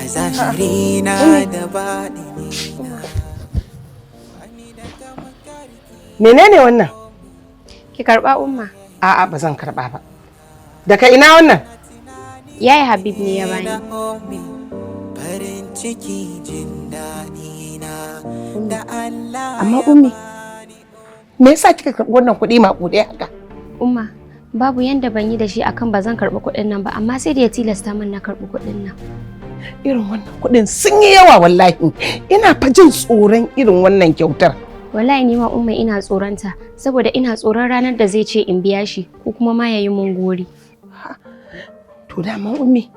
a zahirina da baɗinina. Menene wannan? Ki karba Umma. A'a ba zan karba ba. Daga ina wannan? Yayi Habib ne ya bani. Farin ciki jin daɗina da Allah. Amma Ummi, me yasa kika karɓi wannan kuɗi maƙuɗe haka? Umma, babu yanda ban yi da shi akan ba zan karɓi kuɗin nan ba, amma sai da ya tilasta min na karɓi kuɗin nan. Irin wannan kuɗin sun yi yawa wallahi. Ina fa jin tsoron irin wannan kyautar. Wallahi ni ma Umma ina tsoronta, saboda ina tsoron ranar da zai ce in biya shi ko kuma ma yayi mun gori. To dama Ummi,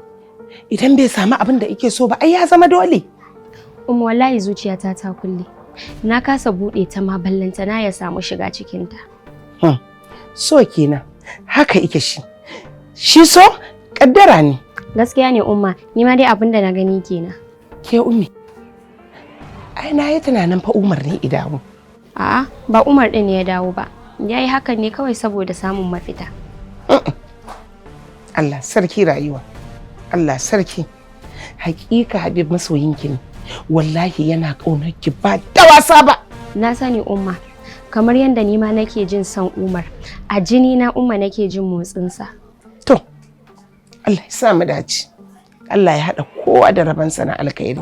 idan bai samu abin da yake so ba ai ya zama dole. Umma wallahi zuciyata ta kulle. Na kasa buɗe ta ma ballanta na ya samu shiga cikinta. So kenan, haka ike shi. Shi so kaddara ne. Gaskiya ne Umma, ni ma dai abin da na gani kenan. Ke Ummi, ai na yi tunanin fa Umar ne idawo. A'a, ba Umar ɗin ne ya dawo ba. Ya yi hakan ne kawai saboda samun mafita. Allah sarki rayuwa. Allah sarki. Hakika Habib masoyinki ne. Wallahi yana ƙaunar ki ba da wasa ba. Na sani Umma, kamar yadda ni ma nake jin son Umar, a jini na Umma nake jin motsinsa. To, Allah ya sa mu dace. Allah ya haɗa kowa da rabansa na alkhairi.